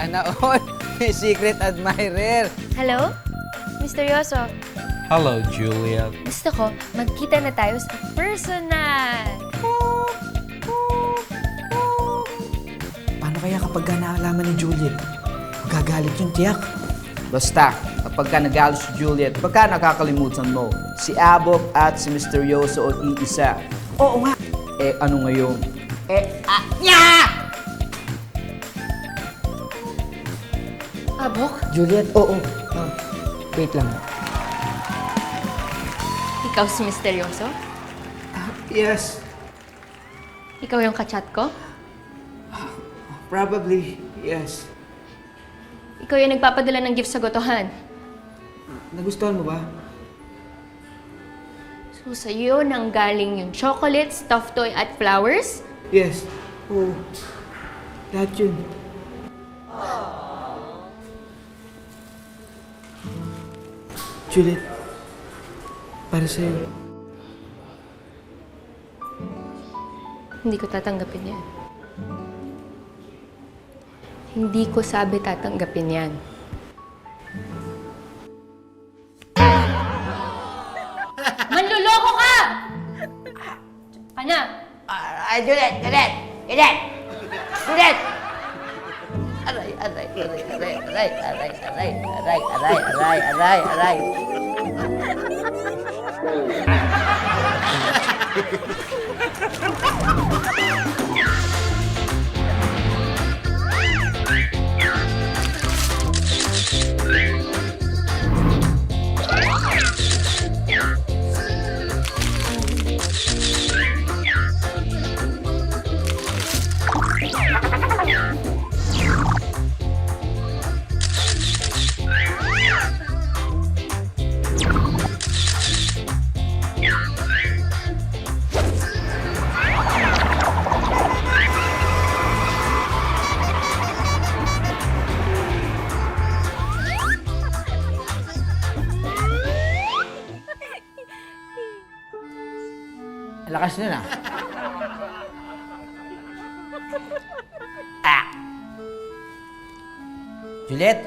Sana all. May secret admirer. Hello? Misteryoso. Hello, Juliet. Gusto ko, magkita na tayo sa personal. Paano kaya kapag naalaman ni Juliet? Gagalit yung tiyak. Basta, kapag ka nagalo si Juliet, baka nakakalimutan mo, si Abok at si Misteryoso o iisa. Oo nga. Eh, ano ngayon? Abok? Juliet, oo. Wait lang. Ikaw si Misteryoso? Yes, Ikaw yung kachat ko? probably, yes. Ikaw yung nagpapadala ng gift sa gotohan? Nagustuhan mo ba? So, sa'yo nang galing yung chocolate, stuffed toy at flowers? Yes. Oo. Lahat yun. Juliet, para sa'yo. Hindi ko tatanggapin yan. Hindi ko sabi tatanggapin yan. Manluloko ka! Ana! Juliet! Juliet! Juliet! Juliet! Aray, aray, aray, aray, aray, aray, aray, aray, aray, aray, aray, aray. Lakas nun ah. Juliet!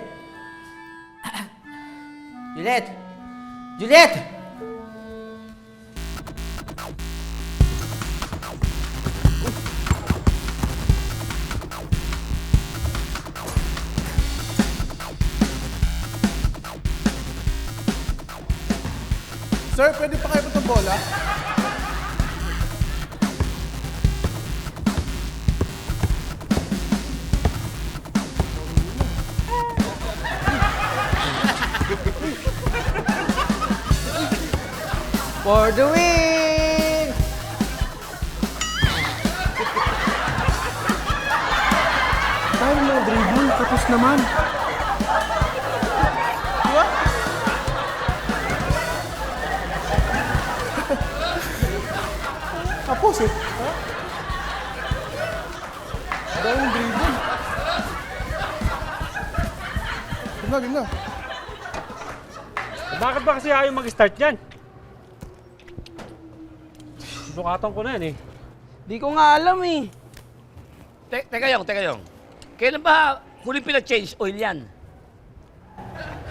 Juliet! Juliet! Sir, pwede pa kayo itong bola? For the win! Tayo na, dribble. Tapos naman. Diba? Tapos eh. Ha? Dahil yung dribble. Ganda. Bakit ba kasi ayaw mag-start dyan? Sukatan ko na yan eh. Di ko nga alam eh. Teka yung. Kailan ba huling pinag-change oil yan?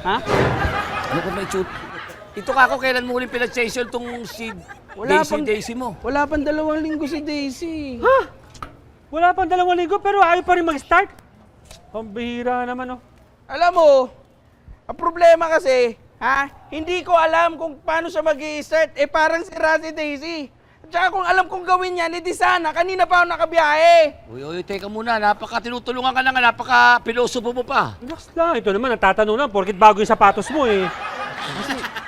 Ha? Ano kung may shoot? Ito ka ako, kailan mo huling pinag-change oil itong si Daisy mo? Wala pang 2 linggo si Daisy. Ha? Wala pang 2 linggo pero ayaw pa rin mag-start? Pambihira naman oh. Alam mo, ang problema kasi, hindi ko alam kung paano siya mag-i-start. Eh parang sira si Daisy. At saka kung alam kong gawin yan, edi sana, kanina pa ako nakabiyahe. Uy, teka muna, tinutulungan ka na nga, napaka-pilosopo mo pa. Relax lang. Ito naman, natatanong lang porkit bago yung sapatos mo eh.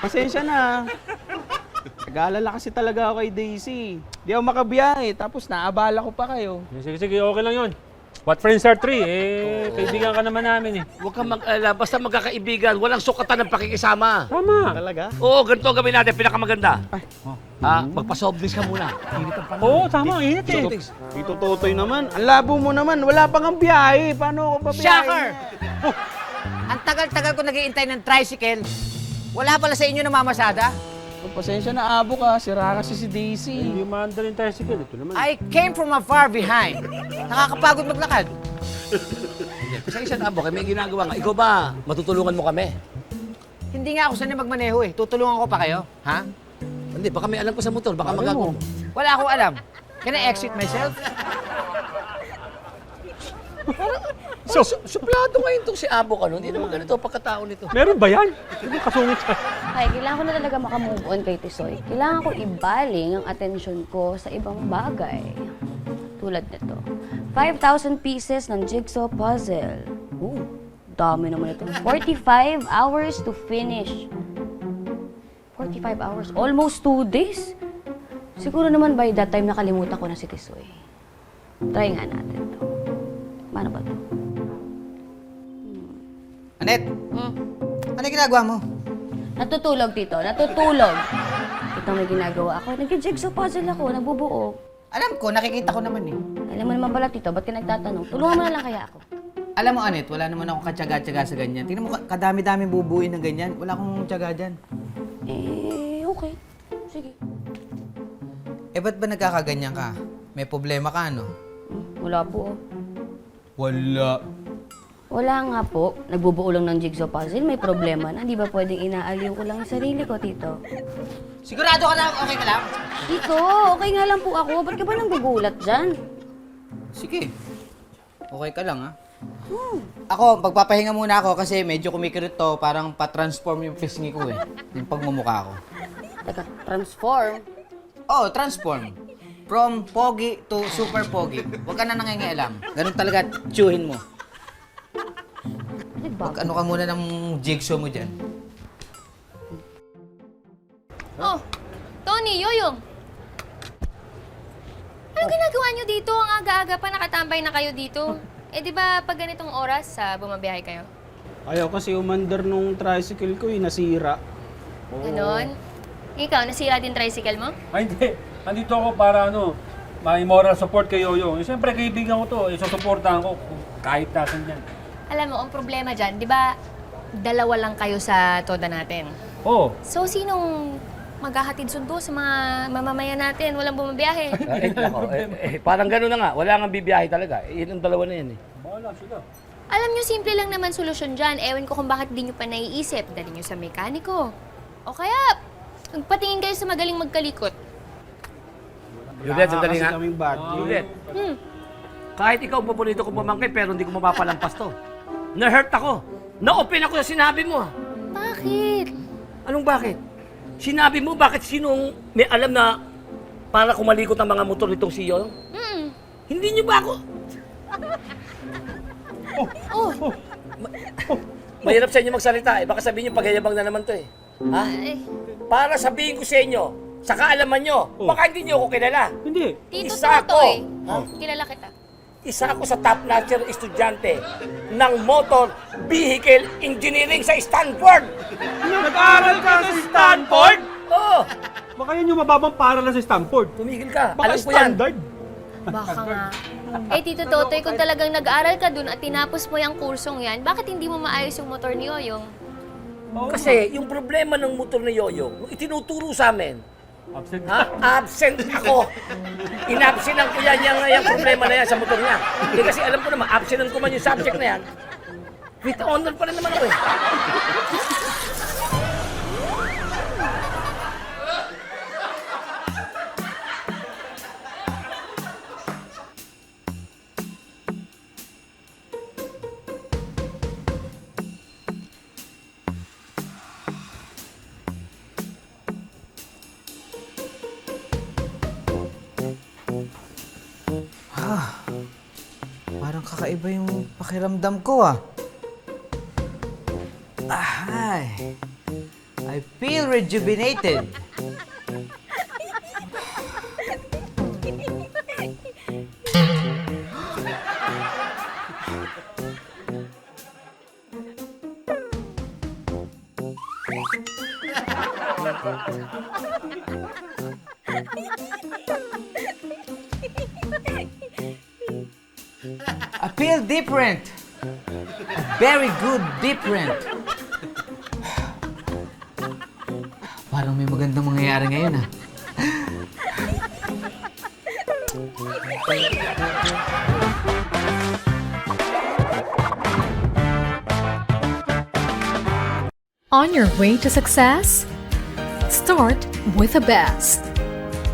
Pasensya na. Nag-aalala kasi talaga ako kay Daisy. Di ako makabiyahe, tapos naabala ko pa kayo. Sige, okay lang yun. What friends are three? Eh, kaibigan ka naman namin eh. Huwag kang basta magkakaibigan, walang sukatan ng pakikisama. Tama. Talaga? Oo, ganito ang gawin natin, pinakamaganda. Magpa-soft drinks ka muna. Init ang panahon. Oo, tama. Init eh. Soft drinks. Ito Totoy naman. Ang labo mo naman. Wala pang ang biyahe. Paano ako pabiyahe? Shocker! Ang tagal-tagal ko nag-iintay ng tricycle. Wala pala sa inyo namamasada. Pasensya na, abo ka. Sira kasi si Daisy. Hindi maandal yung tricycle. Ito naman. I came from a far behind. Nakakapagod maglakad. Hindi, Pasensya na, Abo, kaya may ginagawa nga. Ikaw ba, matutulungan mo kami? Hindi nga ako sanay magmaneho eh. Tutulungan ko pa kayo, ha? Hindi, baka may alam ko sa motor, baka magagawa mo. Wala akong alam. Can I exit myself? Suplado ngayon itong si Abo ka, no? Hindi naman ganito pagkatao nito. Meron ba yan? Hindi kasungit siya. Ay, kailangan ko na talaga makamove on kay Tisoy. Kailangan ko ibaling ang atensyon ko sa ibang bagay. Tulad nito. 5,000 pieces ng jigsaw puzzle. Ooh, dami naman ito. 45 hours to finish. 45 hours? Almost 2 days? Siguro naman by that time nakalimutan ko na si Tisoy. Try nga natin to. Paano ba to? Anet, ano yung ginagawa mo? Natutulog, Tito. Natutulog. Ito may ginagawa ako. Nag-jigsaw puzzle ako. Nagbubuo. Alam ko, nakikita ko naman eh. Alam mo naman pala, Tito. Ba't ka nagtatanong? Tulungan mo na lang kaya ako. Alam mo, Anet, wala naman akong katsaga-tsaga sa ganyan. Tingnan mo, kadami-dami bubuin ng ganyan. Wala akong tsaga dyan. Okay. Sige. Ba't ba nagkakaganyan ka? May problema ka, no? Wala po. Wala. Wala nga po. Nagbubuo lang ng jigsaw puzzle. May problema na. Di ba pwedeng inaaliw ko lang yung sarili ko, Tito? Sigurado ka na okay ka lang? Tito, okay nga lang po ako. Ba't ka ba nang gugulat dyan? Sige. Okay ka lang, ha? Ako, magpapahinga muna ako kasi medyo kumikirot to. Parang pa-transform yung pisngi ko eh. Yung pagmumukha ko. Teka, transform? Oh, transform. From pogi to super pogi. Huwag ka na nangingialam. Ganun talaga, tsuhin mo. Wag ano ka muna ng jigsaw mo dyan. Oh, Tony, Yoyong. Anong ginagawa nyo dito? Ang aga-aga pa nakatambay na kayo dito. Eh, di ba pag ganitong oras, bumabiyahe kayo? Ayaw kasi umandar nung tricycle ko nasira. Ganon? Ikaw, nasira din tricycle mo? Ay, hindi. Nandito ako para may moral support kay Yoyo. Siyempre, kaibigan ko to. Isusuportahan ko kahit nasan yan. Alam mo, ang problema dyan, di ba, dalawa lang kayo sa toda natin. Oo. So, sinong maghahatid sundo sa mga mamamayan natin? Walang bumabiyahe. Parang gano'n na nga, wala nga bibiyahe talaga. Yun ang dalawa na yan eh. Bahala sila. Alam nyo, simple lang naman solusyon dyan. Ewan ko kung bakit di nyo pa naiisip. Dali nyo sa mekaniko. O kaya, magpatingin kayo sa magaling magkalikot. Juliet, sandali nga. Kasi kaming budget. Juliet, kahit ikaw paborito ko pamangkin pero hindi ko mapapalampas to. Na-hurt ako. Na-open ako sa sinabi mo. Bakit? Anong bakit? Sinabi mo bakit sinong may alam na para kumalikot ang mga motor nitong si Yoyo? Hindi niyo ba ako? Mahirap sa inyo magsalita eh. Baka sabihin niyo pagyayabang na naman to eh. Ha? Para sabihin ko sa inyo, sa kaalaman nyo, baka hindi niyo ako kilala. Hindi. Tito Isa Totoy. ako. Kilala kita. Isa ako sa top-notcher estudyante ng Motor Vehicle Engineering sa Stanford. Nag-aaral ka sa Stanford? Oo. Baka yan yung mababang paralan sa Stanford. Tumigil ka. Baka Alam ko yan. standard. Baka nga. Eh, Tito Totoy, kung talagang nag-aaral ka dun at tinapos mo yung kursong yan, bakit hindi mo maayos yung motor ni Yoyong? Kasi yung problema ng motor ni Yoyo, nung itinuturo sa amin, Absent. absent ako. Inabsenan ko yan yung problema na yan sa motor niya. Hindi kasi alam ko naman, absenan ko man yung subject na yan. With honor pa rin naman ako eh. Parang kakaiba yung pakiramdam ko, ah. Ay, I feel rejuvenated. I feel different. A very good different. Parang may magandang mangyayari ngayon, ah. On your way to success? Start with the best.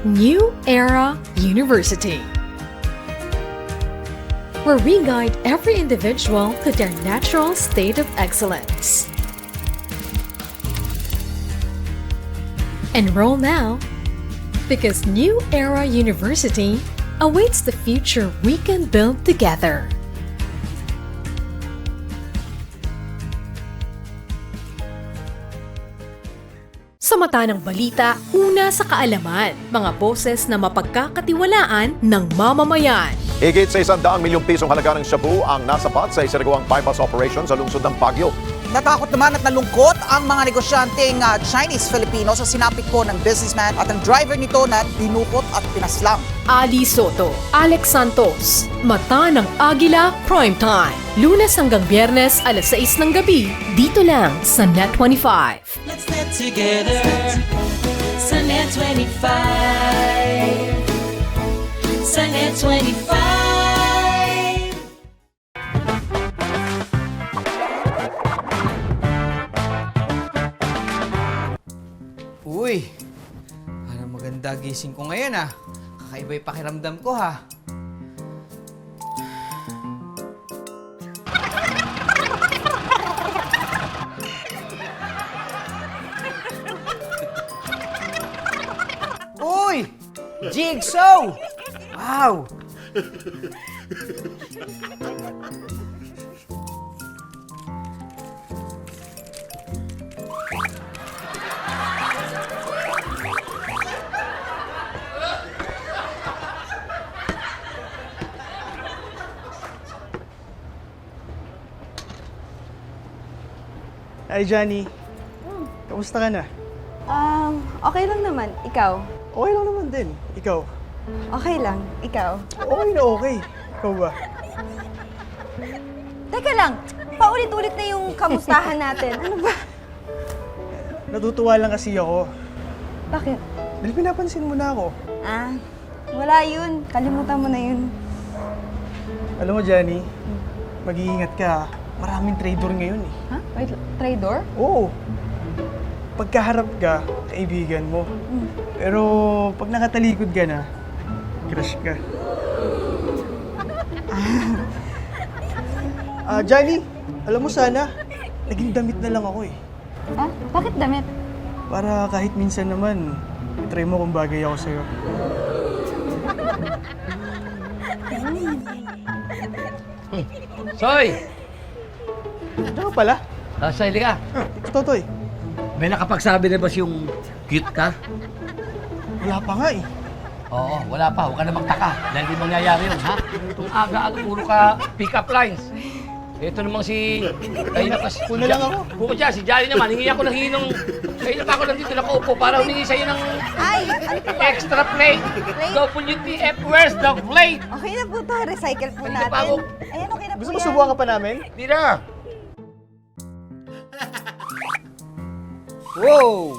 New Era University, where we guide every individual to their natural state of excellence. Enroll now, because New Era University awaits the future we can build together. Sa mata ng balita, una sa kaalaman, mga boses na mapagkakatiwalaan ng mamamayan. Higit sa 100 milyong pisong halaga ng shabu ang nasapat sa isinagawang bypass operation sa lungsod ng Baguio. Natakot naman at nalungkot ang mga negosyanteng Chinese-Filipino sa sinapit po ng businessman at ang driver nito na dinukot at pinaslang. Ali Soto, Alex Santos, Mata ng Agila Primetime. Lunes hanggang Biyernes, alas 6 ng gabi, dito lang sa Net25. Let's net together sa Net25. Sa Net25. Uy, parang maganda gising ko ngayon ah. Kakaiba yung pakiramdam ko ha. Uy! Jigsaw! Wow! Ay, Johnny. Kamusta ka na? Okay lang naman. Ikaw? Okay lang naman din. Ikaw? Okay lang. Ikaw? Okay na okay. Ikaw ba? Teka lang. Paulit-ulit na yung kamustahan natin. Ano ba? Natutuwa lang kasi ako. Bakit? Dahil pinapansin mo na ako. Wala yun. Kalimutan mo na yun. Alam mo, Johnny, mag-iingat ka. Maraming traitor ngayon eh. Ha? Wait, traitor? Oo. Pagkaharap ka, kaibigan mo. Pero pag nakatalikod ka na, crush ka. Johnny, alam mo sana, naging damit na lang ako eh. Bakit damit? Para kahit minsan naman, try mo kung bagay ako sa'yo. Soy! Diyan ka pala? Soy, ka. Totoy. May nakapagsabi na ba yung cute ka? Wala pa nga eh. Oo, wala pa. Huwag ka na magtaka. Dahil di mangyayari yun, ha? Itong aga-aga, puro ka pick-up lines. Ito namang si... Ayun na kasi... Kuna lang ako. Buko dyan, si Jolly naman. Hingi ako ng hinong... Ayun na pa ako nandito nakaupo para humingi sa'yo ng... Ay! Ano po ba? Extra plate. WTF, where's the plate? Okay na po to. Recycle po Ayun na natin. pa ako. Ayan, okay na po Gusto mo yan. subukan ka pa namin? Di na. Wow!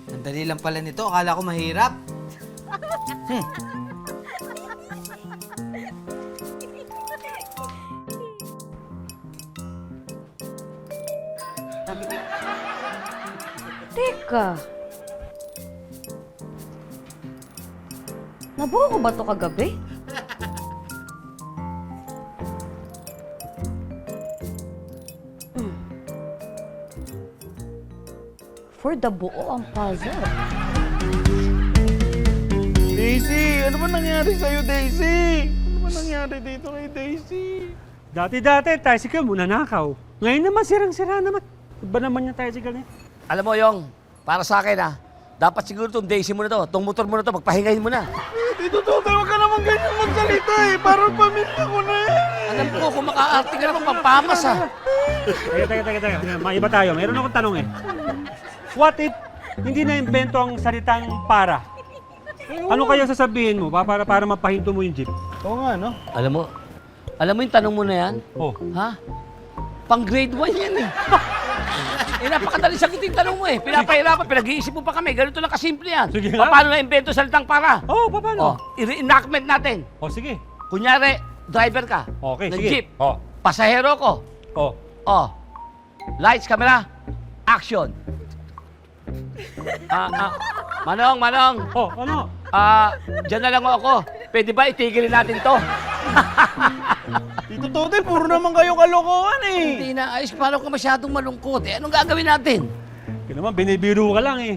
Ang dali lang pala nito. Akala ko mahirap. Teka. Nabuo ko ba ito kagabi? For the buo ang puzzle. Daisy! Ano ba nangyari sa'yo, Daisy? Ano ba nangyari dito kay Daisy? Dati-dati, tricycle muna nakaw. Ngayon naman, sirang-sira naman. Iba naman yung tricycle niya. Alam mo, Yong, para sa akin, dapat siguro itong Daisy mo na to, itong motor mo na to, magpahingahin mo na. Tito Totoy, huwag ka naman ganyan magsalita eh. Parang pamilya ko na yan. Alam ko, kung maka-arte ka naman, pampamas, ha. Teka. Maiba tayo. Meron akong tanong eh. What if hindi na-invento ang salitang para? Ano kaya sasabihin mo para mapahinto mo yung jeep? Oo nga, no? Alam mo yung tanong mo na yan? Oh. Ha? Pang grade 1 yan eh. Napakadali sagutin tanong mo eh. Pinapahirapan, pinag-iisip mo pa kami. Ganito lang kasimple yan. Sige nga. Paano na-invento salitang para? Paano? I-reenactment natin. Sige. Kunyari, driver ka. Okay, ng sige. jeep. Pasahero ko. Lights, camera, action. Manong. Oh, ano? Diyan na lang ako. Pwede ba itigilin natin to? Tito Totoy, puro naman kayo kalokohan eh. Hindi na ayos. Parang ka masyadong malungkot. Anong gagawin natin? Kaya naman, binibiro ka lang eh.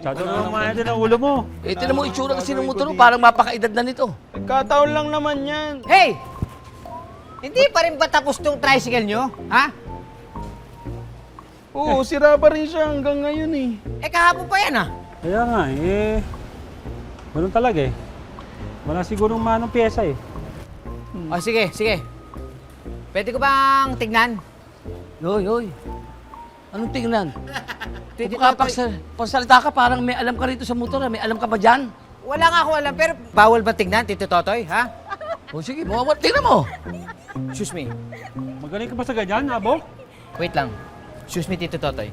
Masyado naman mahal din ang ulo mo. Tinan mo itsura kasi ng motor mo. Parang mapakaedad na nito. Kataon lang naman yan. Hey! Hindi pa rin ba tapos tong tricycle nyo? Ha? Oo, sira pa rin siya hanggang ngayon eh. Kahapon pa yan Kaya nga ganun talaga eh. Wala sigurong manong pyesa eh. O sige. Pwede ko bang tignan? Yoy. Anong tingnan? Pagsalita ka, parang may alam ka rito sa motor. May alam ka ba dyan? Wala nga ako alam, pero bawal ba tignan, Tito Totoy, ha? O sige, tingnan mo. Excuse me. Magaling ka ba sa ganyan, Abo? Wait lang. Excuse me, Tito Totoy.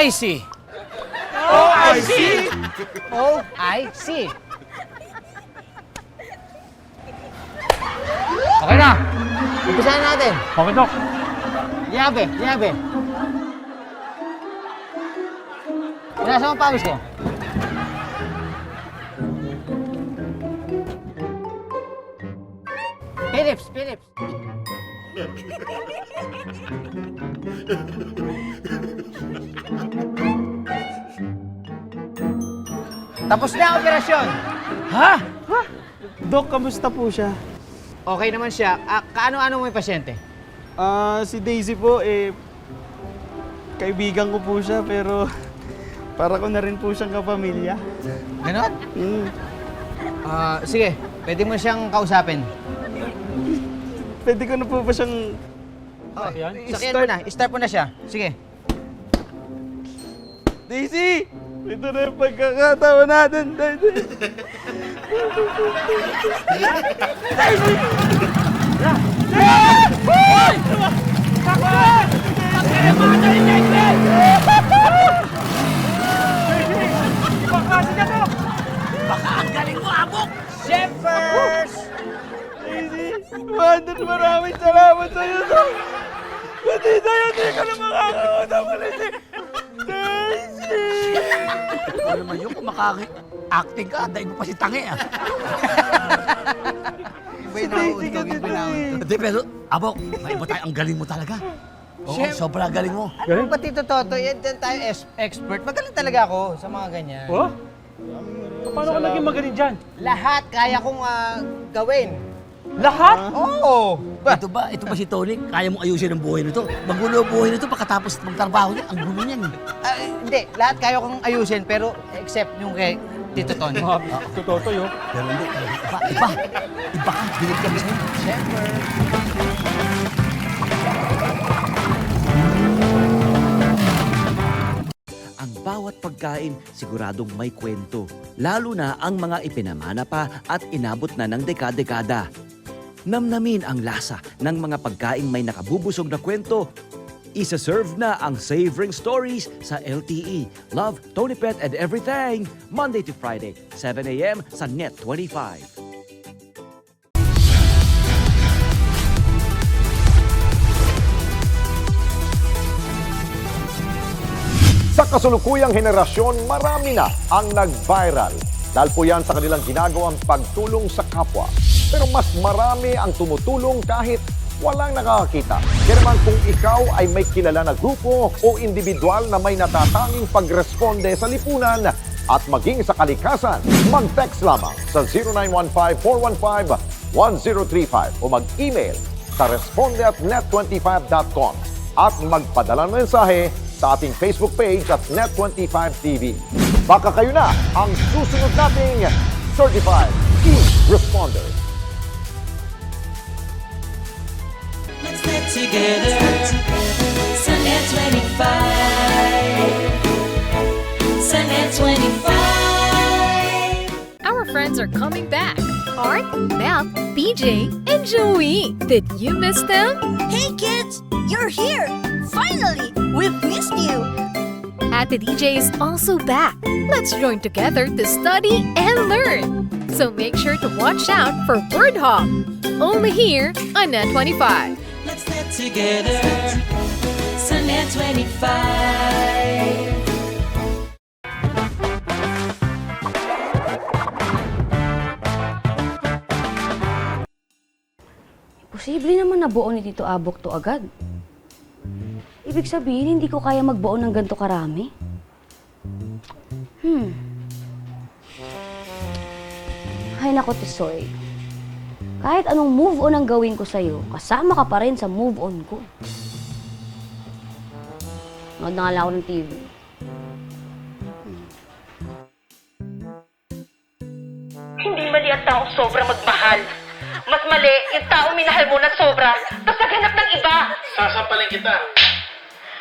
OIC. Okay na. Umpisahan natin. Okay, Dok. Liabe. Nasa mo pawis ko? Philips. Tapos na ang operasyon. Ha? Dok, kamusta po siya? Okay naman siya. Kaano-ano mo yung pasyente? Si Daisy po, kaibigan ko po siya, pero para ko na rin po siyang kapamilya. Ganon? Sige, pwede mo siyang kausapin. Pwede ko na po ba siyang... Sakyan mo na. Start mo na siya. Sige. Daisy! Ito na yung pagkakataon natin, Daisy. Baka ang galing mo, Abok! Shepherds! Daisy, maraming salamat sa'yo, Dok. Pati sa'yo, di ka na makakausap ulit. Daisy! Ano naman yun, kung makaka-acting ka, daig mo pa si Tangi, Si Daisy ka dito eh. Hindi, pero, Abok, may iba tayo, ang galing mo talaga. Oo, sobrang galing mo. Galing pa, Tito Toto. Yan tayo expert. Magaling talaga ako sa mga ganyan. Oh? Paano ka naging magaling dyan? Lahat kaya kong gawin. Lahat? Oo! Ito ba si Tony? Kaya mong ayusin ang buhay nito? Magulo ang buhay nito pagkatapos magtrabaho niya. Ang gulo niyan. Hindi, lahat kaya kong ayusin, pero except yung kay Tito Tony. Tito Totoy, oh. Pero hindi, iba ka, bilip ka mismo. Siyempre. Ang bawat pagkain siguradong may kwento, lalo na ang mga ipinamana pa at inabot na ng dekada-dekada. Namnamin ang lasa ng mga pagkaing may nakabubusog na kwento. Isa-serve na ang Savoring Stories sa LTE. Love, Tony Pet and Everything. Monday to Friday, 7 a.m. sa Net 25. Sa kasulukuyang henerasyon, marami na ang nag-viral. Dahil po yan sa kanilang ginagawang pagtulong sa kapwa. Pero mas marami ang tumutulong kahit walang nakakakita. Kaya naman kung ikaw ay may kilala na grupo o individual na may natatanging pagresponde sa lipunan at maging sa kalikasan, mag-text lamang sa 0915-415-1035 o mag-email sa responde@net25.com at magpadala ng mensahe sa ating Facebook page at Net25TV. Baka kayo na ang susunod nating Certified E-Responder. Let's get together. Sunnet 25. Sunnet 25. Our friends are coming back. Art, Mel, BJ, and Joey. Did you miss them? Hey kids, you're here! Finally, we've missed you! Ate DJ is also back. Let's join together to study and learn. So make sure to watch out for Word Hop. Only here on Net 25. Let's get together. Sa Net 25. Posible naman nabuo ni Tito Abok to agad. Ibig sabihin, hindi ko kaya magbuo ng ganito karami. Ay nako, Tisoy. Kahit anong move on ang gawin ko sa'yo, kasama ka pa rin sa move on ko. Nood na nga lang ako ng TV. Hindi mali ang taong sobrang magmahal. Mas mali yung taong minahal mo na sobra, tapos naghanap ng iba. Sasampalin kita.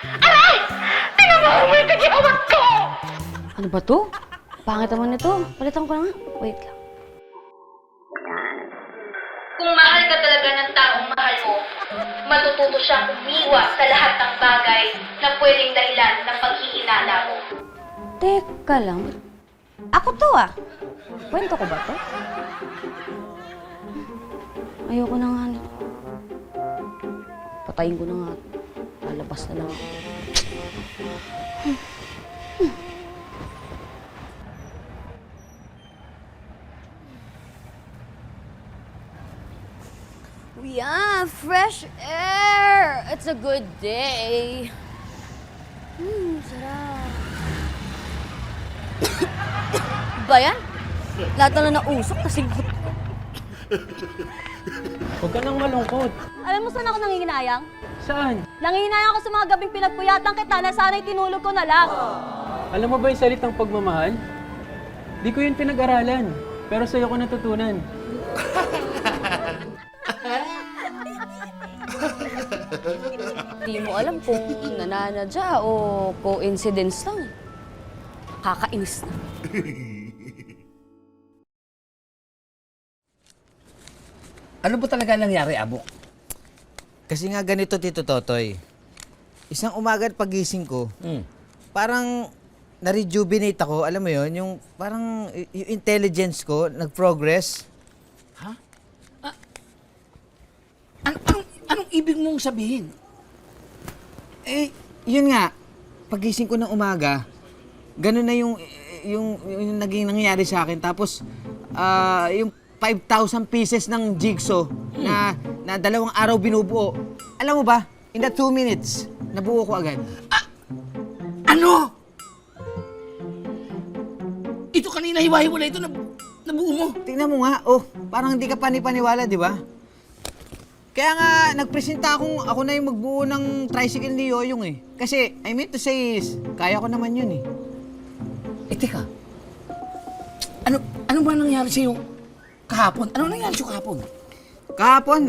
Aray! Tinabaho mo yung kagiyawat ko! Ano ba to? Pangit naman ito. Palitan ko na nga. Wait lang. Kung mahal ka talaga ng taong mahal mo, matututo siyang umiwas sa lahat ng bagay na pwedeng dahilan ng paghihinala mo. Teka lang. Ako to ah. Kwento ko ba to? Ayoko na nga nito. Patayin ko na nga. Lalabas na lang ako. Yeah, fresh air! It's a good day. Sarap. Ba yan? Lahat na nausok, nasingot ko. Huwag ka nang malungkot. Alam mo saan ako nanginginayang? Saan? Nanginginayang ako sa mga gabing pinagpuyatan kita na sana'y tinulog ko na lang. Alam mo ba yung salitang pagmamahal? Di ko yun pinag-aralan, pero sa'yo ko natutunan. Di mo alam kung nananadya o coincidence lang. Kakainis na. Ano ba talaga nangyari, Abok? Kasi nga ganito, Tito Totoy. Isang umaga at pagising ko, parang na-rejuvenate ako. Alam mo yon, yung parang yung intelligence ko nag-progress. Ha? Anong ibig mong sabihin? Eh, yun nga. Pagising ko ng umaga, ganun na yung naging nangyayari sa akin. Tapos, yung 5,000 pieces ng jigsaw na 2 araw binubuo. Alam mo ba, in that 2 minutes, nabuo ko agad. Ano? Ito kanina hiwa-hiwala ito, nabuo mo. Tingnan mo nga, parang hindi ka panipaniwala, di ba? Kaya nga, nagpresenta ako na yung magbuo ng tricycle ni Yoyong eh. Kasi, I meant to say is, kaya ko naman yun eh. Teka. Ano ba nangyari sa'yo kahapon? Ano nangyari sa'yo kahapon? Kahapon?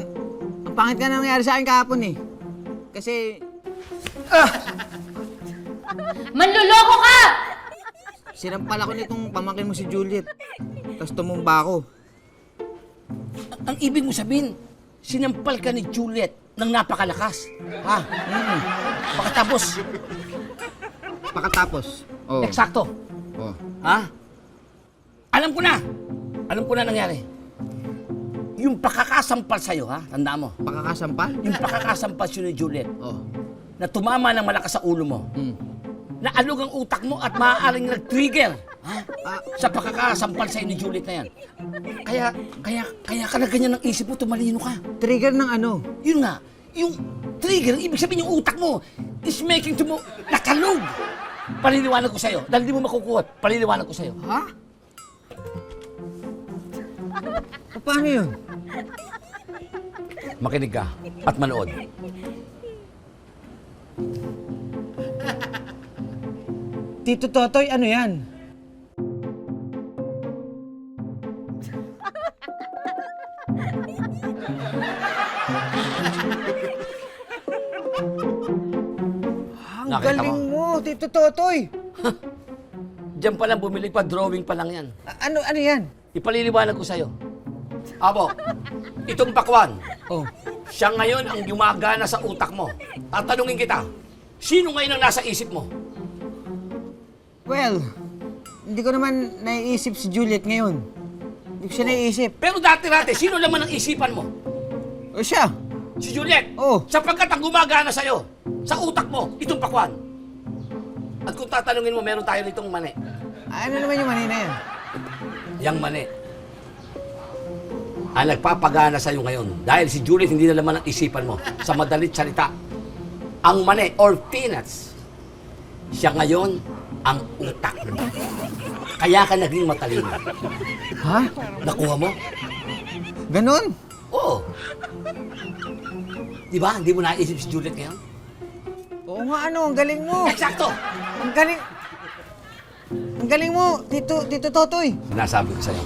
Ang pangit ka na nangyari sa akin kahapon eh. Kasi... Manluloko ka! Sinampal ako nitong pamangkin mo si Juliet. Tapos tumumba ako. Ang ibig mo sabihin, sinampal ka ni Juliet ng napakalakas. Ha? Pakatapos. Oh. Eksakto. Oh. Ha? Alam ko na nangyari. Yung pakakasampal sa'yo, ha? Tandaan mo. Pakakasampal? Yung pakakasampal sa'yo ni Juliet. Na tumama ng malakas sa ulo mo. Naalog ang utak mo at maaaring nag-trigger. Ha? Sa pakakasampal sa'yo ni Juliet na yan. Kaya ka na ganyan ng isip mo, tumalino ka. Trigger ng ano? Yun nga. Yung trigger, ibig sabihin yung utak mo is making to mo nakalog. Paliliwanag ko sa'yo. Dahil di mo makukuha. Paliliwanag ko sa'yo. Ha? Paano yun? Makinig ka at manood. Tito Totoy, ano yan? Ang galing mo, Tito Totoy! Diyan pa lang bumili pa, drawing pa lang yan. Ano yan? Ipaliliwanag ko sa'yo. Abo, itong pakwan, siya ngayon ang gumagana sa utak mo. Tatanungin kita, sino ngayon ang nasa isip mo? Well, hindi ko naman naiisip si Juliet ngayon. Hindi ko siya naiisip. Pero dati-dati, sino naman ang isipan mo? O siya? Si Juliet? Oo. Sapagkat ang gumagana sa'yo, sa utak mo, itong pakwan. At kung tatanungin mo, meron tayo nitong mani. Ano naman yung mani na yan? Yang mani. Ang nagpapagana sa'yo ngayon, dahil si Juliet hindi na laman ang isipan mo, sa madalit salita, ang mani or peanuts, siya ngayon ang utak mo. Kaya ka naging matalino. Ha? Nakuha mo? Ganon? Oo. Di ba? Hindi mo naisip si Juliet ngayon? Oo nga, ang galing mo. Eksakto! Ang galing. Ang galing mo, Tito Totoy. Sinasabi ko sa'yo,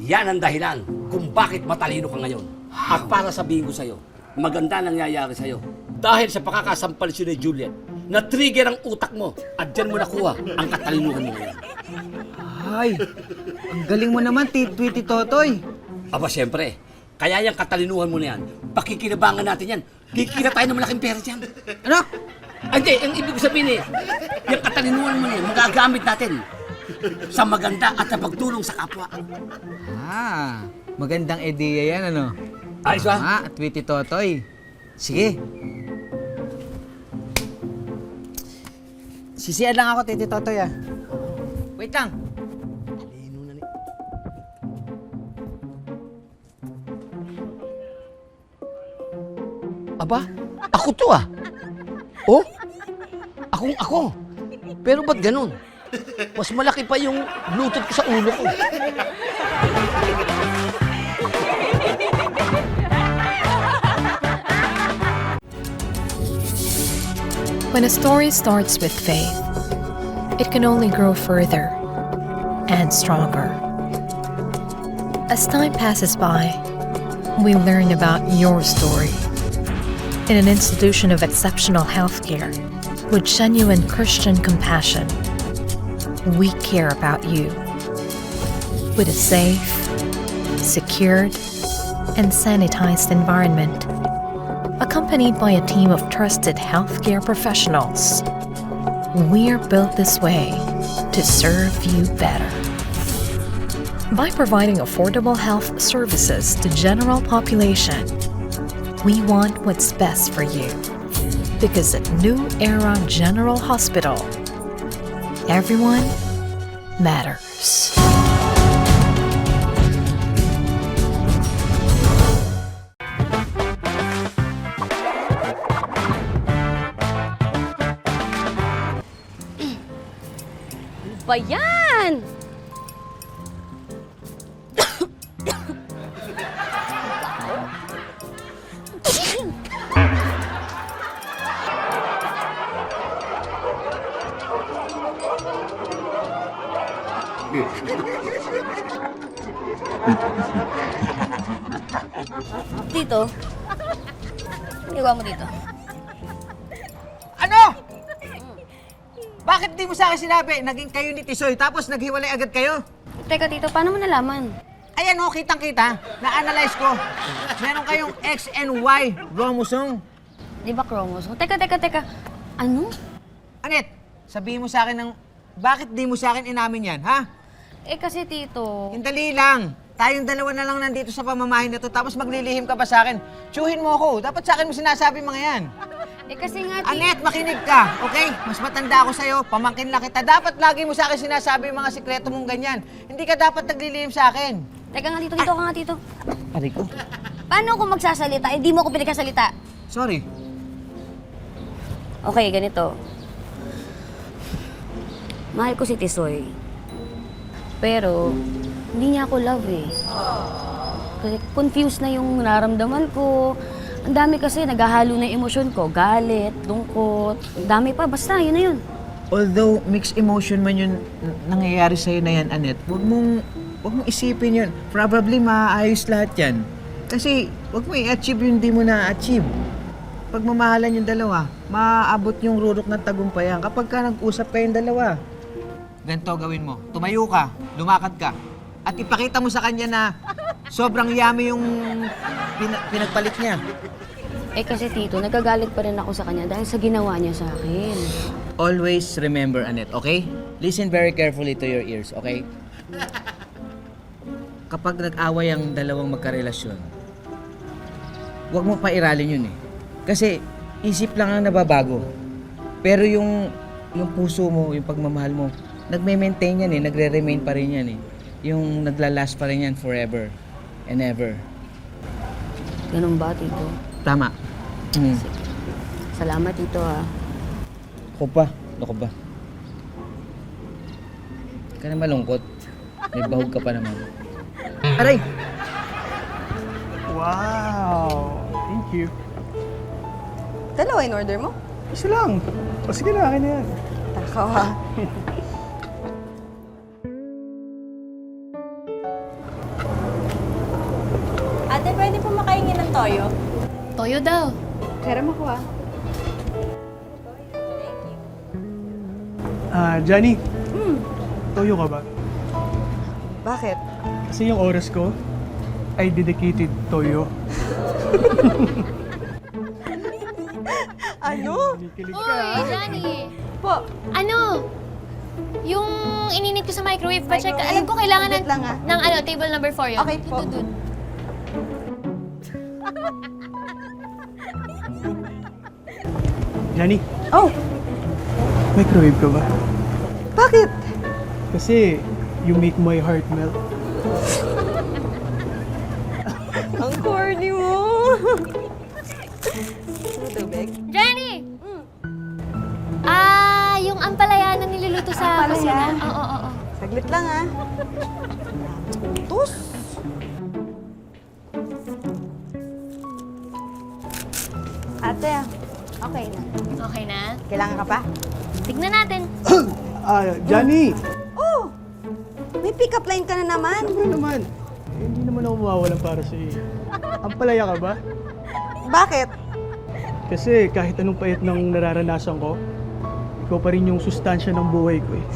yan ang dahilan kung bakit matalino ka ngayon. At para sabihin ko sa'yo, maganda nangyayari sa'yo. Dahil sa pakakasampal siya ni Juliet, na-trigger ang utak mo at dyan mo nakuha ang katalinuhan mo ngayon. Ay, ang galing mo naman, Tito Totoy. Aba, siyempre, kaya yung katalinuhan mo na yan, pakikinabangan natin yan. Kikita tayo ng malaking pera dyan. Ano? Hindi, ang ibig sabihin yung katalinuhan mo na yan, magagamit natin sa maganda at sa pagtulong sa kapwa. Ah, magandang ideya yan, ano? Ayos ba? Ah, Tweety Totoy. Sige. Sisiyan lang ako, Titi Totoy, ah. Wait lang. Aba, ako to ah. Oh? Ako. Pero ba't ganun? Mas malaki pa yung Bluetooth ko sa ulo ko. When a story starts with faith, it can only grow further and stronger. As time passes by, we learn about your story. In an institution of exceptional healthcare, with genuine Christian compassion, we care about you. With a safe, secured, and sanitized environment, accompanied by a team of trusted healthcare professionals, we're built this way to serve you better. By providing affordable health services to general population, we want what's best for you. Because at New Era General Hospital, everyone matters. Ba yan? Dito? Iwa mo dito. Ano? Bakit di mo sa akin sinabi? Naging kayo ni Tisoy, tapos naghiwalay agad kayo? Teka, Tito, paano mo nalaman? Ayan o, kitang-kita. Na-analyze ko. Meron kayong X and Y chromosome. Di ba chromosome? Teka. Ano? Anet, sabihin mo sa akin ng... Bakit di mo sa akin inamin yan, ha? Eh kasi, Tito... Yung dali lang. Tayong dalawa na lang nandito sa pamamahay na to, tapos maglilihim ka pa sa akin. Tsuhin mo ako. Dapat sa akin mo sinasabi mga yan. Eh kasi nga, Tito... Anet, makinig ka, okay? Mas matanda ako sa'yo, pamangkin lang kita. Dapat lagi mo sa akin sinasabi yung mga sikreto mong ganyan. Hindi ka dapat naglilihim sa akin. Teka nga, Tito. Dito ka nga, Tito. Aray ko. Paano ako magsasalita? Eh, di mo ako pinagkasalita. Sorry. Okay, ganito. Mahal ko si Tisoy. Pero, hindi niya ako love eh. Kasi confused na yung nararamdaman ko. Ang dami kasi, naghahalo na yung emosyon ko. Galit, lungkot, ang dami pa. Basta, yun na yun. Although mixed emotion man yun nangyayari sa'yo na yan, Anet, huwag mong isipin yun. Probably maayos lahat yan. Kasi huwag mo i-achieve yung hindi mo na-achieve. Pag mamahalan yung dalawa, maaabot yung rurok ng tagumpayan kapag ka nag-usap kayong dalawa. Ganito gawin mo. Tumayo ka, lumakad ka, at ipakita mo sa kanya na sobrang yummy yung pinagpalit niya. Eh kasi tito, nagagalit pa rin ako sa kanya dahil sa ginawa niya sa akin. Always remember, Annette, okay? Listen very carefully to your ears, okay? Kapag nag-away ang dalawang magkarelasyon, huwag mo pairalin yun eh. Kasi isip lang ang nababago. Pero yung puso mo, yung pagmamahal mo, nagme-maintain yan eh, nagre-remain pa rin yan eh. Yung naglalast pa rin yan forever and ever. Ganun ba, tito? Tama. Salamat, tito, ha. Ako ba? Ka na malungkot. May bahog ka pa naman. Aray! Wow! Thank you. Dalawa in order mo? Isa lang. O sige na, akin na yan. Takaw ha. Ate, pwede po makaingin ng toyo? Toyo daw. Pera mo ko ha. Johnny. Toyo ka ba? Bakit? Kasi yung oras ko ay dedicated toyo. Ano? Kinikilig Uy, ka. Johnny. Po. Ano? Yung ininit ko sa microwave, pa-check. Microwave? Alam ko kailangan Wait lang, ah. ng table number 4 yun. Okay po. Dun. Johnny, Oh, microwave ka ba? bakit? Kasi you make my heart melt. Ang corny mo. Tubig? Jenny! Yung ampalaya na niluluto sa Ampalaya? kusina. Oo. Saglit lang ha. Tus. Ate, okay na. Okay na? Kailangan ka pa? Tignan natin. Johnny! Oh! May pick-up line ka na naman. Ano naman? Hindi naman ako mawawalan para sa iyo. Ampalaya ka ba? Bakit? Kasi kahit anong pait ng nararanasan ko, ikaw pa rin yung sustansya ng buhay ko eh.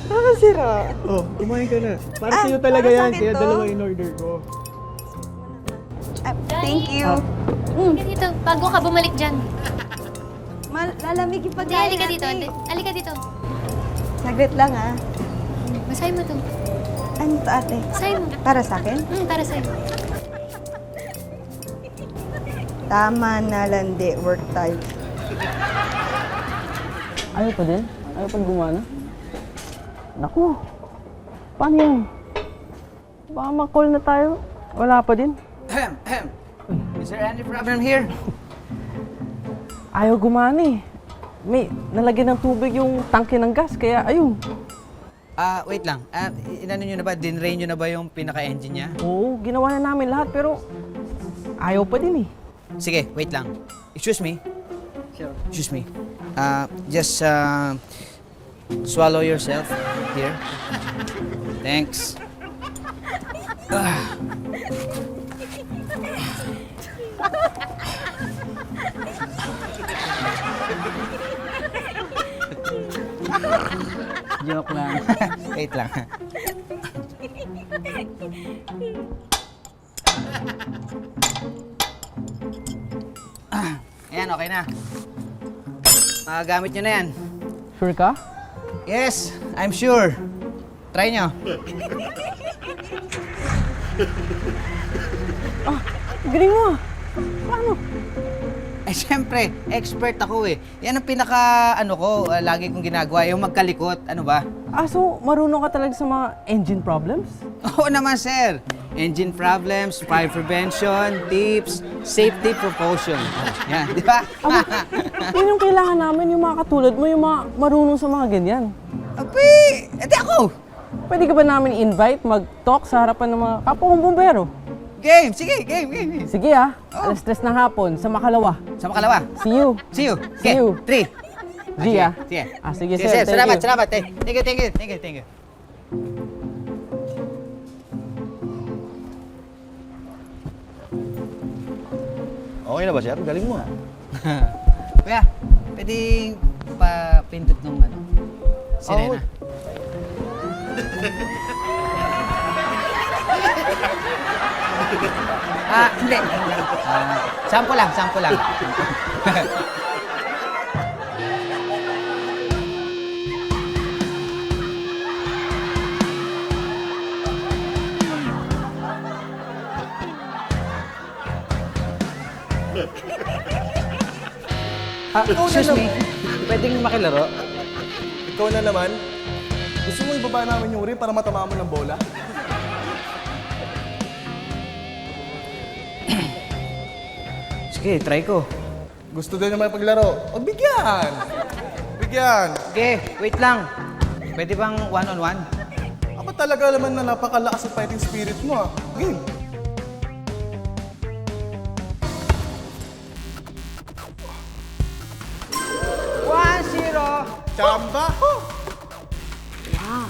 Nakasira. Oh, kumain ka na. Para Ah, sa'yo talaga para sa yan, akin kaya to. dalawa in order ko. Thank you. Halika dito, bago ka bumalik dyan. Lalamig yung Hindi, pagkain halika dito. natin. Halika dito. Saglit lang ha. Basahin mo to. Ano to ate? Basahin mo. Para sa akin? Para sa'yo. Tama na landi, work time. Ayaw pa din? Ayaw pa gumana? Naku, paano yan? Baka ma-call na tayo. Wala pa din. Is there any problem here? Ayaw gumana eh. May nalagyan ng tubig yung tangke ng gas, kaya ayun. Wait lang. Inano nyo na ba? Dinrain nyo na ba yung pinaka-engine niya? Oo, ginawa na namin lahat pero ayaw pa din eh. Sige, wait lang. Excuse me. Sure. Excuse me. Just swallow yourself here. Thanks. Joke lang. Wait lang. Ayan, okay na. Magagamit nyo na yan. Sure ka? Yes, I'm sure. Try nyo. Galing mo ah. Paano? Eh, syempre, expert ako eh. Yan ang lagi kong ginagawa, yung magkalikot. Ano ba? So marunong ka talaga sa mga engine problems? Oo naman, sir. Engine problems, fire prevention, tips, safety propulsion. Yan, di ba? Yun yung kailangan namin, yung mga katulad mo, yung mga marunong sa mga ganyan. Abi, edi ako! Pwede ka ba namin invite mag-talk sa harapan ng mga kapwa kong bumbero? Game! Sige, game. Sige ah, alas 3 ng hapon sa Makalawa. Sa Makalawa? See you. See you. See you. 3. G ah. Sige. Sige Sige, sir, sir. thank Salamat. you. Thank you. Okay na ba, sir? Galing mo. Kuya, pwedeng papindot ng sirena. Hindi. Sample lang. Excuse me, pwedeng makilaro? Ikaw na naman. Gusto mo ibaba namin yung ring para matamaan mo ng bola? Sige, try ko. Gusto din naman paglaro. O, bigyan! Bigyan! Okay, wait lang. Pwede bang one-on-one? Aba talaga naman na napakalakas ang fighting spirit mo, ah. Game! Chamba! Wow.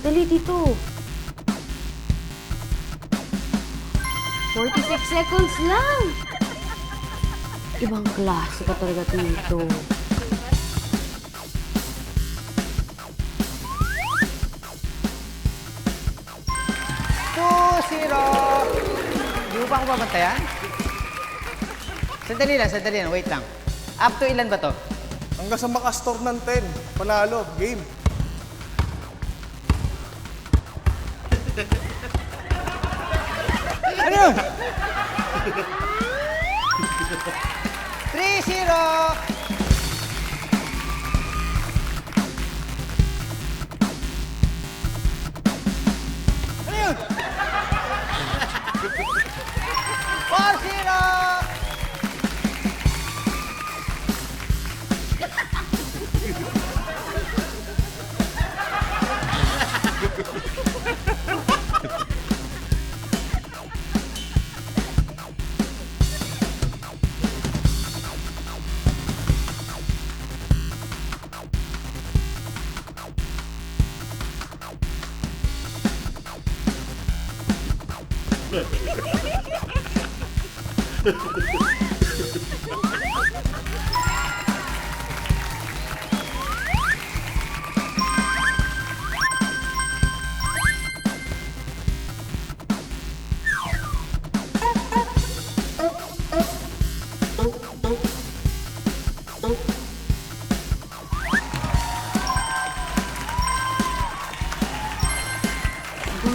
Dali dito. 46 seconds lang. Ibang klase ka talaga dito. Di mo ba ako babantayan? Sandali lang. Wait lang. Up to ilan ba to? Hanggang sa makastore ng 10. Panalo. Game. Ano yun? 3-0! Ano yun? 4-0!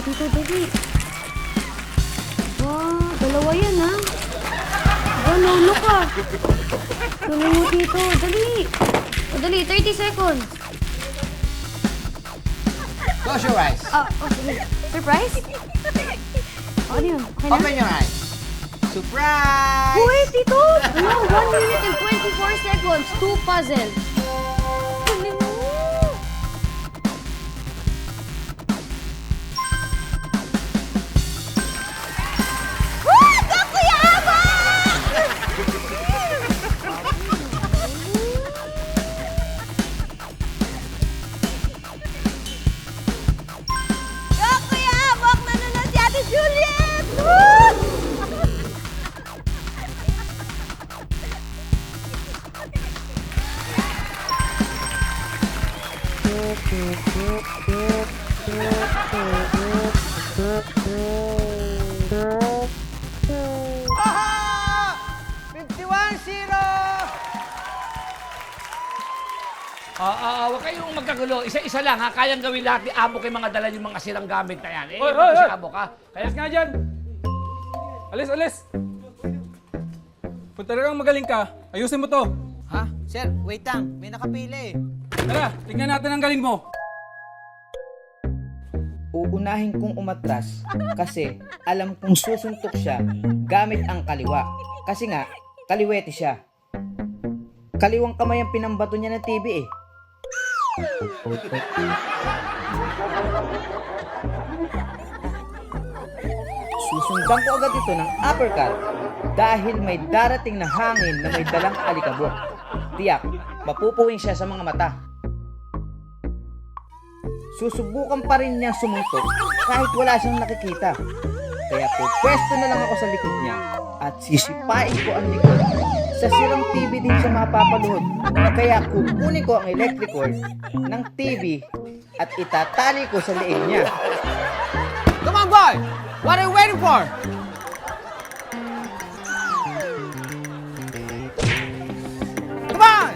Dito, dali. Dalawa yan, ha? Lolo ka. Tuloy mo dito. Dali. Dali, 30 seconds. Close your eyes. Sige. Surprise? Ano yun? Okay na? Open your eyes. Surprise! Wait, dito! 1 minute and 24 seconds. 2 puzzle. Galing mo. Huwag kayong magkagulo. Isa-isa lang ha. Kayang gawin lahat ni Abo kay mga dala yung mga sirang gamit na yan. Hoy! Si Abo ka. Alis nga dyan! Alis! Kung talagang magaling ka, ayusin mo to. Ha? Sir, wait lang. May nakapila eh. Tara, tingnan natin ang galing mo. Uunahin kong umatras kasi alam kong susuntok siya gamit ang kaliwa. Kasi nga, kaliwete siya. Kaliwang kamay ang pinambato niya ng TV eh. Susundan ko agad ito ng uppercut dahil may darating na hangin na may dalang alikabok. Tiyak, mapupuwing siya sa mga mata. Susubukan pa rin niya sumuntok kahit wala siyang nakikita. Kaya pupwesto na lang ako sa likod niya at sisipain ko ang likod Sa sirang TV din siya mapapanood. Kaya kukunin ko ang electric cord ng TV at itatali ko sa leeg niya. Come on, boy! What are you waiting for? Come on!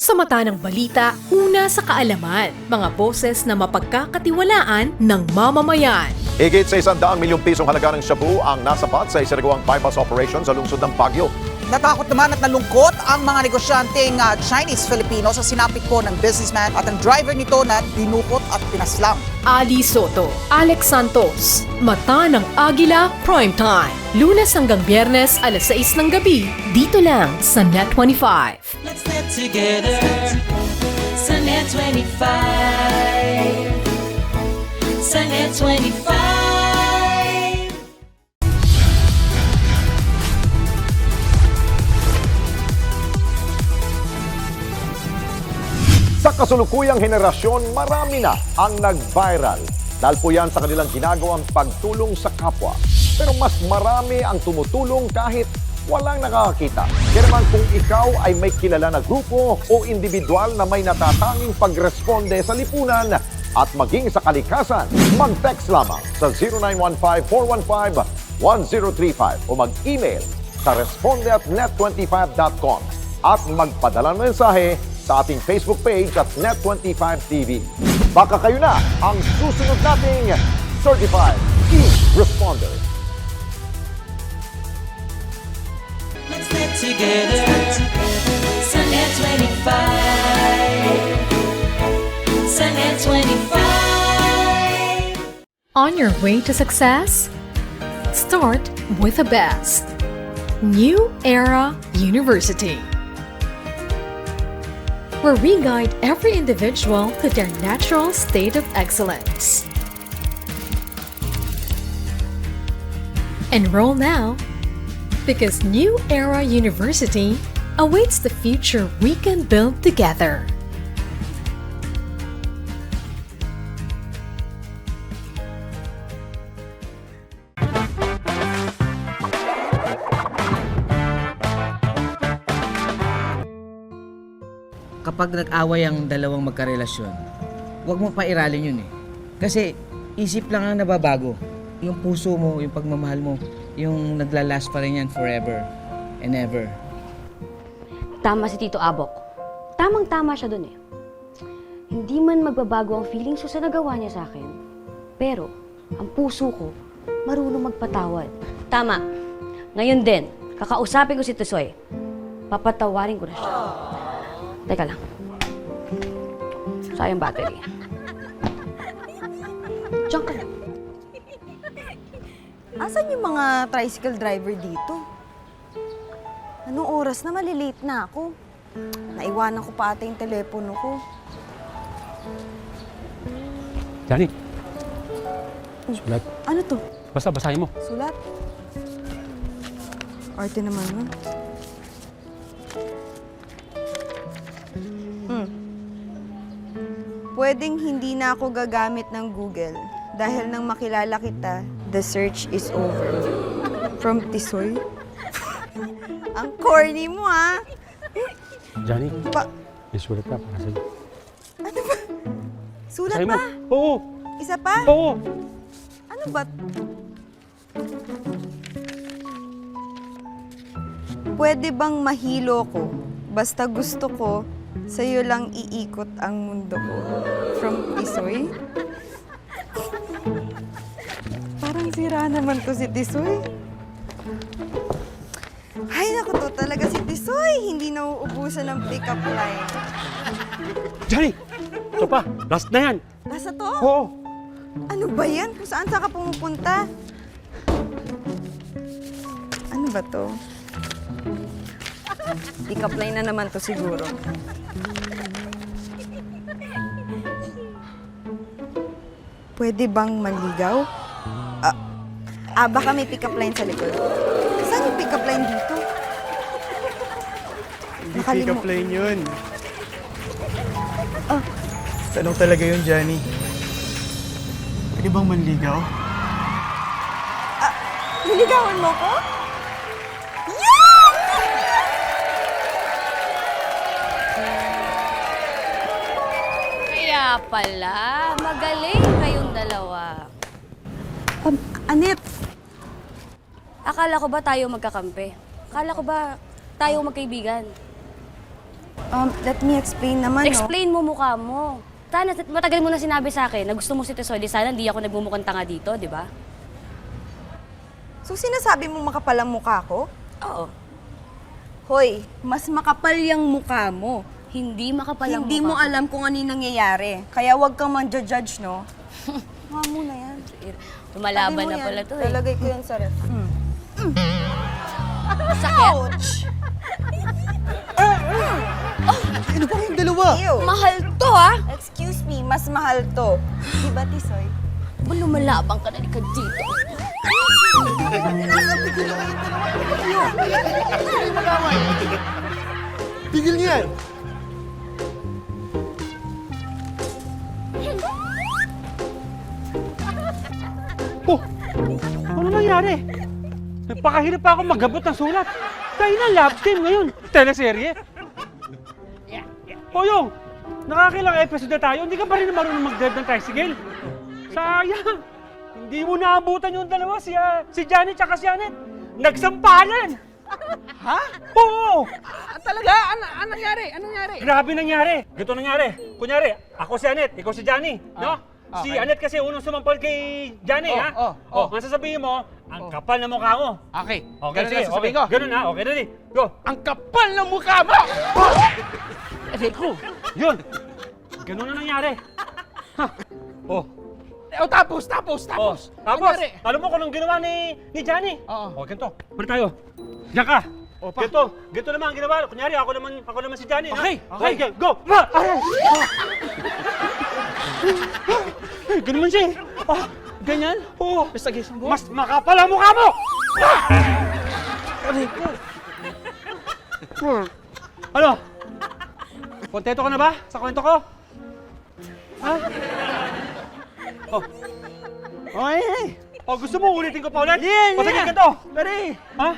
Sa mata ng balita, una sa kaalaman, mga boses na mapagkakatiwalaan ng mamamayan. Higit sa 100 milyong pisong halaga ng shabu ang nasapat sa isinagawang bypass operation sa lungsod ng Baguio. Natakot naman at nalungkot ang mga negosyanteng Chinese-Filipino sa sinapit po ng businessman at ang driver nito na dinukot at pinaslang. Ali Soto, Alex Santos, Mata ng Agila Primetime. Lunes hanggang Biyernes, alas 6 ng gabi, dito lang sa Net25. Let's net together sa Net25. Sa Net25. Sa kasulukuyang henerasyon, marami na ang nag-viral. Dahil po yan sa kanilang ginagawang pagtulong sa kapwa. Pero mas marami ang tumutulong kahit walang nakakakita. Kaya naman kung ikaw ay may kilala na grupo o individual na may natatanging pagresponde sa lipunan at maging sa kalikasan, mag-text lamang sa 0915-415-1035 o mag-email sa responde@net25.com at magpadala ng mensahe sa ating Facebook page at Net25TV. Baka kayo na ang susunod nating Certified E-Responder. Let's net together sa Net25. Sa Net25. On your way to success? Start with the best. New Era University, where we guide every individual to their natural state of excellence. Enroll now, because New Era University awaits the future we can build together. Kapag nag-away ang dalawang magkarelasyon, huwag mo pa iralin yun eh. Kasi isip lang ang nababago. Yung puso mo, yung pagmamahal mo, yung naglalast pa rin yan forever and ever. Tama si Tito Abok. Tamang-tama siya dun eh. Hindi man magbabago ang feelings ko sa nagawa niya sa akin. Pero, ang puso ko, marunong magpatawad. Tama. Ngayon din, kakausapin ko si Tisoy. Papatawarin ko na siya. Teka lang. Sayang battery. Diyan ka lang. Asan yung mga tricycle driver dito? Anong oras na? Malilate na ako. Naiwanan ko pa ata yung telepono ko. Johnny. Sulat. Ano to? Basta, basahin mo. Sulat? Arte naman nun. Pwedeng hindi na ako gagamit ng Google dahil nang makilala kita, the search is over. From Tisoy? Ang corny mo, ha? Johnny, may sulat ka para sa'yo. Ano ba? Sulat Basahin pa? mo. Oo. Isa pa? Oo. Ano ba? Pwede bang mahilo ko? Basta gusto ko, sa'yo lang iikot ang mundo ko. From Tisoy? Parang sira naman to si Tisoy. Ay, naku to talaga si Tisoy. Hindi nauubusan ng pick-up line. Johnny! Ito pa. Last na yan. Nasa to? Oo. Ano ba yan? Kung saan ka pumupunta? Saan ba to? Pick-up line na naman to siguro. Pwede bang manligaw? Baka may pick-up line sa likod. Saan yung pick-up line dito? Hindi Nakalimu- pick-up line yun. Tanong talaga yun, Johnny. Pwede bang manligaw? Niligawan mo ko? Kaya pala, magaling kayong dalawa. Anet! Akala ko ba tayo magkakampi? Akala ko ba tayo magkaibigan? Let me explain naman, Explain mo mukha mo. Sana, matagal mo na sinabi sa akin na gusto mo si Tisoy, di sana hindi ako nagmumukhang tanga dito, di ba? So sinasabi mo makapal ang mukha ko? Oo. Hoy, mas makapal yung mukha mo. Hindi makapal ang Hindi mukha mo ko. alam kung ano yung nangyayari. Kaya huwag kang man-judge, no? Mga muna yan. Lumalaban Tabi mo na yan. pala to eh. Lalagay ko yan sa ref. Sakit. Ano ba kayong dalawa? Mahal to, ha? Excuse me, mas mahal to. Diba, Tisoy? Ba lumalabang ka na ka dito? Tigil niyan! Oh! Ano nangyari? Nagpakahirap pa ako magabot ng sulat. Tayo na lab team ngayon. Teleserye. Poyong! Nakakilang episode na tayo, hindi ka pa rin marunong mag-drive ng tricycle. Sayang! Hindi mo naabutan yung dalawa, si Johnny tsaka si Anet. Nagsampalan! Ha? Oo! Talaga? Anong nangyari? Anong nangyari? Grabe nangyari. Ganito nangyari. Kunyari, ako si Anet, ikaw si Johnny. No? Si okay. Anet kasi unang sumampal kay Johnny, ha? Ang sasabihin mo, ang kapal na mukha mo. Okay. Okay, Ganun sige. lang sasabihin Okay. ko. Ganun ha. Okay, ready. Go. Ang kapal ng mukha mo! Ko. Yun. Ganun na nangyari. Ha. Oh. Tapos. Tapos, Nangyari? alam mo kung anong ginawa ni Johnny? Oo. O, ganito. Balik tayo. Diyan ka. Ganito naman ang ginawa. Kunyari, ako naman si Johnny. Okay, na? okay. Okay, go. Ay, ganun man siya eh. Ganyan? Oo. Basta gising mo? Mas makapal ang mukha mo! Aray ko. Ano? Kontento ka na ba sa kwento ko? Ha? Oh. Okay. Oh, gusto mo ulitin ko pa ulit? Yeah. Pasagin ka to. Pare. Ha?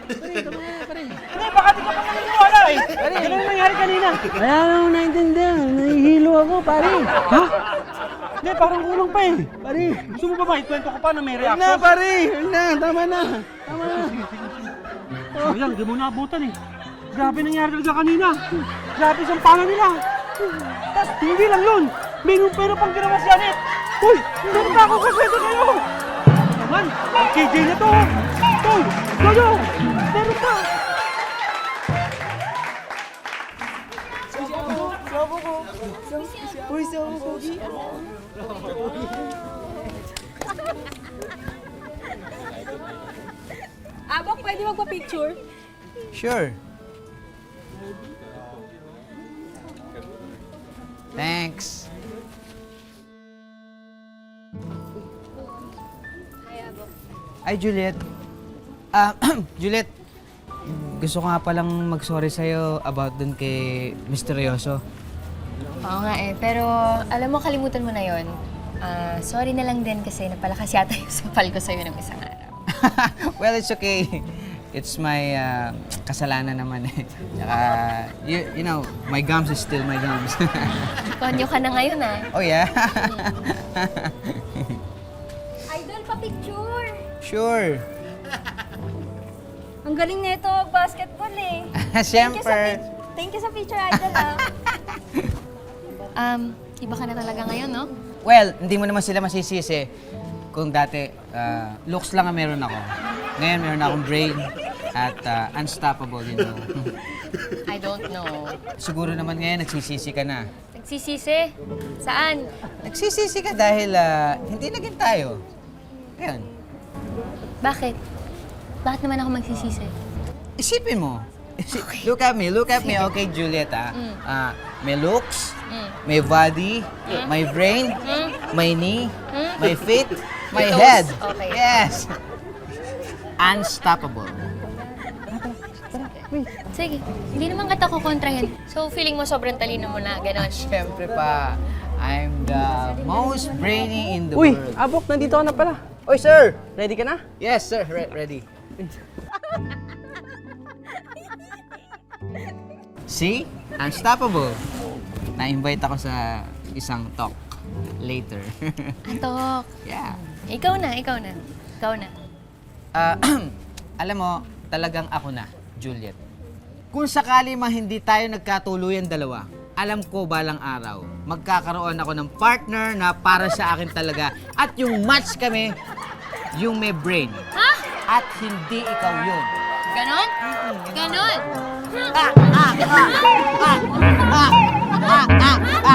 Pare. Baka di ka pa naniniwala eh. Ganun ang nangyari kanina. Wala akong naintindihan. Nahihilo ako, pare. Ha? Hindi, parang kulang pa eh. Pare, gusto mo ba maikwento ko pa na may reaction? Na, pare. Na, tama na. Sayang, di mo naabutan eh. Grabe nangyari talaga kanina. Grabe sa pala nila. Tapos hindi lang yun. Pero pang ginawa si Anet. Uy, hindi pa ako kakwento kayo. Naman, ang KJ na to. Uy, kayo. Meron pa. Uy, sabi ko. Abang, pwede magpa-picture? Sure. Thanks. Ay, Juliet. Juliet, gusto ko nga palang mag-sorry sa'yo about dun kay Misteryoso. Oo nga eh, pero alam mo, kalimutan mo na yon. Sorry na lang din kasi napalakas yata yung sampal ko sa'yo ng isang araw. Well, it's okay. It's my kasalanan naman eh. Tsaka, you know, my gums is still my gums. Konyo ka na ngayon ah. Oh, yeah? Idol, pa-picture! Sure. Ang galing na ito mag-basketball eh. Siyempre. Thank you sa picture, Idol ah. Iba ka na talaga ngayon, no? Well, hindi mo naman sila masisisi kung dati looks lang ang meron ako. Ngayon meron akong brain at unstoppable, you know. I don't know. Siguro naman ngayon nagsisisi ka na. Nagsisisi? Saan? Nagsisisi ka dahil hindi naging tayo. Ayun. Bakit? Bakit naman ako magsisisi? Isipin mo. Look at me, okay, Juliet, may looks, may body, may brain, may knee, may feet, my Toes. head. Okay. Yes. Unstoppable. Sige, hindi naman kita kukontrahin. So, feeling mo sobrang talino mo na, gano'n? Siyempre pa, I'm the most brainy in the Uy, world. Abok, nandito ka na pala. Oy, sir! Ready ka na? Yes, sir. Ready. See? Unstoppable. Na-invite ako sa isang talk later. Atok. Yeah. Ikaw na. Alam mo, talagang ako na, Juliet. Kung sakali man hindi tayo nagkatuluyan dalawa, alam ko balang araw, magkakaroon ako ng partner na para sa akin talaga. At yung match kami, yung may brain. Ha? At hindi ikaw yun. Ganon? Ganon?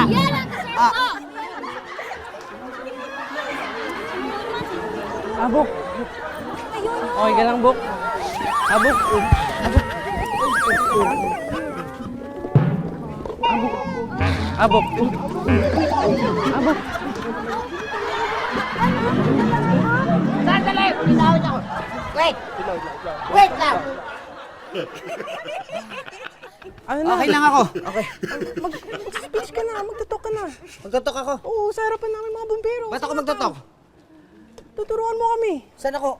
Yan ang deserve mo! Abok. Okay ka lang, Bok. Abok. Abok. Abok. Sandali! Pinawin ako. Wait! Wait lang! Ano na? Okay lang ako. Okay. Mag-speech ka na, magtatok ka na. Magtotok ako? Oo, sa harapan namin mga bumbero. Ba't ako magtotok? Tuturuan mo kami. Saan ako?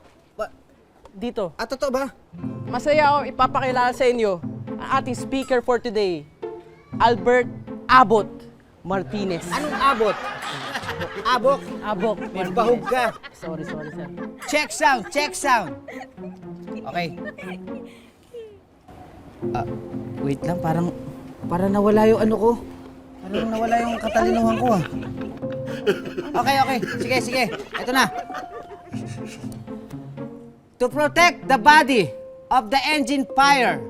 Dito. Totoo ba? Masaya ako ipapakilala sa inyo ang ating speaker for today, Albert Abot Martinez. Anong abot? Abok? Abok. May bahog ka. Sorry, sir. Check sound. Okay. Wait lang, parang nawala yung ano ko. Parang nawala yung katalinuhan ko Okay. Sige. Ito na. To protect the body of the engine fire,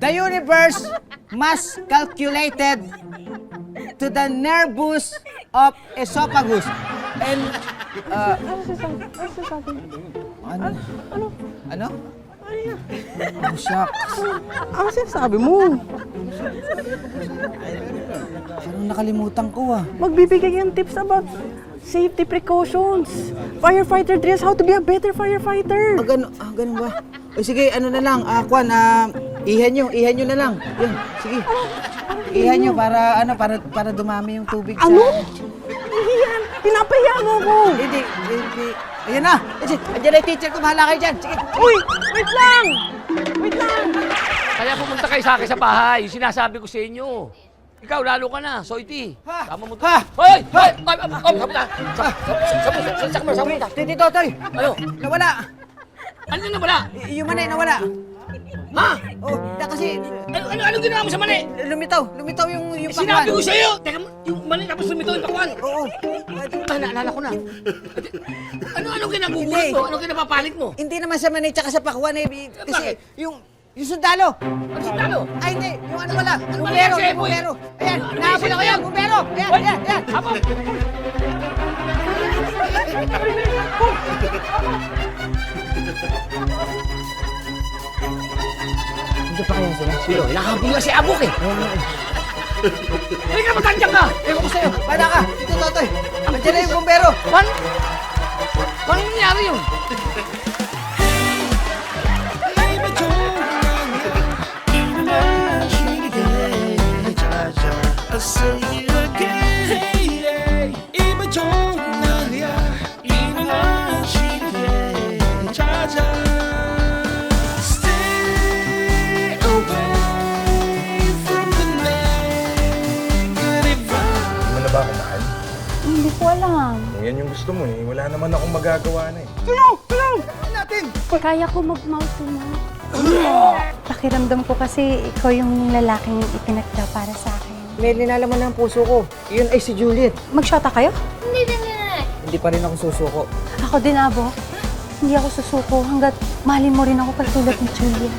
the universe must calculated to the nervus of esophagus and ano? Oh, shucks. Ano sinasabi mo? Parang nakalimutan ko Magbibigay yung tips about safety precautions. Firefighter drills, how to be a better firefighter. Ganun ba? O sige, ano na lang, ihan nyo na lang. Yan, sige. Ihan nyo para dumami yung tubig sa... Ano? Iyan! Pinapahiya mo ko! Hindi. Ayan na! Andiyan na yung teacher ko, bahala kayo dyan. Sige. Uy! Wait lang! Kaya pumunta kayo sa akin sa bahay. Yung sinasabi ko sa inyo. Ikaw, lalo ka na, Soiti. Tama mo. Hoy! Sapunta. Titi Totoy! Ano? Nawala! Ano yung nawala? Yung mani, nawala. Ha? Oh, kasi... Ano ginawa mo sa mani? Lumitaw yung pakwan. Sinabi ko sa'yo! Teka, yung mani tapos lumitaw yung pakwan. Oo. Naalala ko na. Ano kinagugulat mo? Ano kinapapalit mo? Hindi naman sa mani tsaka sa pakwan kasi yung sundalo. Ano sundalo? Ay, hindi. Yung ano wala. Ano Bumbero. wala? Bumbero. Ayan, nahabol ako yan. Bumbero. Ayan. Habang! Hindi pa kaya sila? Sino? Hinahabol nga si Abok eh. Halika, matandyak ka! Ewan ko sa'yo. Bada ka. Dito, Totoy. Andiyan na yung bumbero. Paano nangyari yun? Hindi ko alam. Kung yan yung gusto mo wala naman akong magagawa na Tulong! Natin! Kaya ko mag-mouth to mouth. Pakiramdam ko kasi ikaw yung lalaking itinakda para sa akin. May linalaman ng puso ko. Yun ay si Juliet. Mag-shota kayo? Hindi. Hindi pa rin ako susuko. Ako din, Abo. Hindi ako susuko hanggat mahalin mo rin ako katulad ni Juliet.